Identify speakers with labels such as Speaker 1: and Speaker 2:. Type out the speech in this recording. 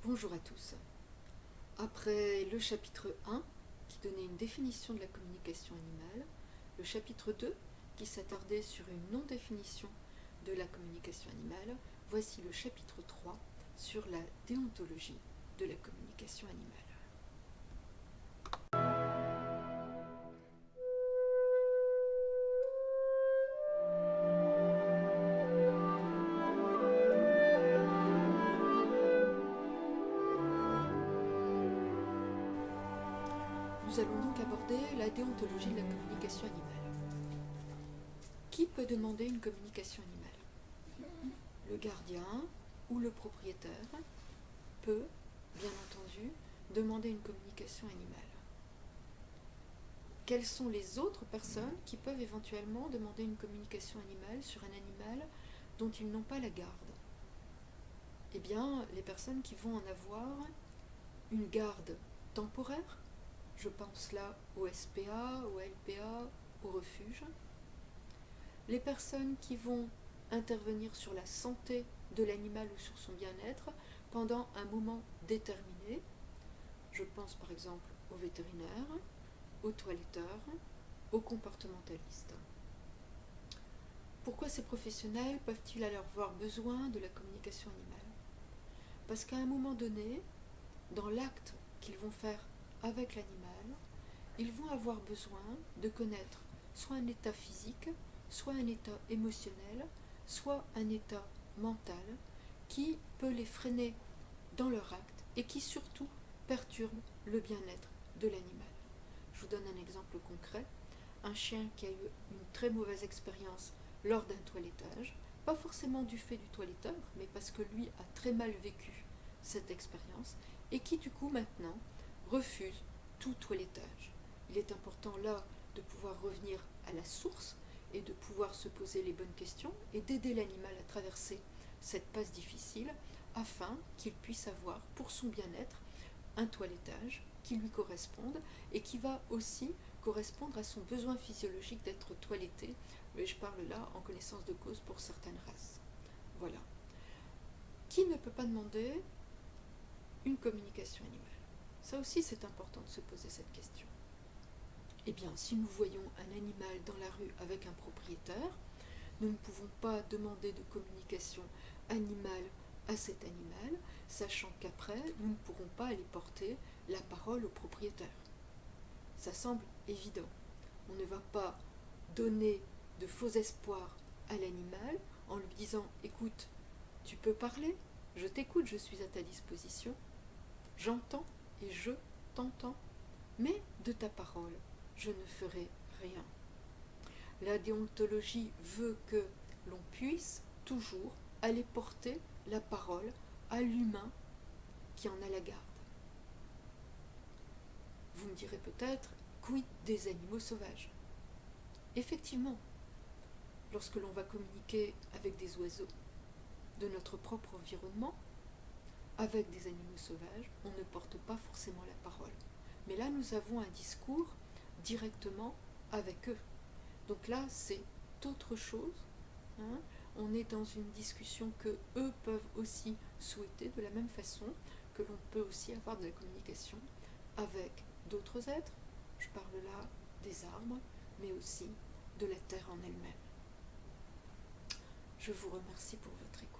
Speaker 1: Bonjour à tous. Après le chapitre 1, qui donnait une définition de la communication animale, le chapitre 2, qui s'attardait sur une non-définition de la communication animale, voici le chapitre 3 sur la déontologie de la communication animale. Nous allons donc aborder la déontologie de la communication animale. Qui peut demander une communication animale ? Le gardien ou le propriétaire peut, bien entendu, demander une communication animale. Quelles sont les autres personnes qui peuvent éventuellement demander une communication animale sur un animal dont ils n'ont pas la garde ? Eh bien, les personnes qui vont en avoir une garde temporaire, je pense là au SPA, au LPA, au refuge. Les personnes qui vont intervenir sur la santé de l'animal ou sur son bien-être pendant un moment déterminé. Je pense par exemple aux vétérinaires, aux toiletteurs, aux comportementalistes. Pourquoi ces professionnels peuvent-ils alors avoir besoin de la communication animale ? Parce qu'à un moment donné, dans l'acte qu'ils vont faire avec l'animal, ils vont avoir besoin de connaître soit un état physique, soit un état émotionnel, soit un état mental qui peut les freiner dans leur acte et qui surtout perturbe le bien-être de l'animal. Je vous donne un exemple concret. Un chien qui a eu une très mauvaise expérience lors d'un toilettage, pas forcément du fait du toiletteur, mais parce que lui a très mal vécu cette expérience et qui du coup maintenant refuse tout toilettage. Il est important là de pouvoir revenir à la source et de pouvoir se poser les bonnes questions et d'aider l'animal à traverser cette passe difficile afin qu'il puisse avoir pour son bien-être un toilettage qui lui corresponde et qui va aussi correspondre à son besoin physiologique d'être toiletté, mais je parle là en connaissance de cause pour certaines races. Voilà. Qui ne peut pas demander une communication animale ? Ça aussi c'est important de se poser cette question. Eh bien, si nous voyons un animal dans la rue avec un propriétaire, nous ne pouvons pas demander de communication animale à cet animal, sachant qu'après, nous ne pourrons pas aller porter la parole au propriétaire. Ça semble évident. On ne va pas donner de faux espoirs à l'animal en lui disant « Écoute, tu peux parler, je t'écoute, je suis à ta disposition, j'entends et je t'entends, mais de ta parole, je ne ferai rien. » La déontologie veut que l'on puisse toujours aller porter la parole à l'humain qui en a la garde. Vous me direz peut-être, quid des animaux sauvages ? Effectivement, lorsque l'on va communiquer avec des oiseaux de notre propre environnement, avec des animaux sauvages, on ne porte pas forcément la parole. Mais là, nous avons un discours directement avec eux. Donc là, c'est autre chose. On est dans une discussion que eux peuvent aussi souhaiter, de la même façon que l'on peut aussi avoir de la communication avec d'autres êtres. Je parle là des arbres, mais aussi de la terre en elle-même. Je vous remercie pour votre écoute.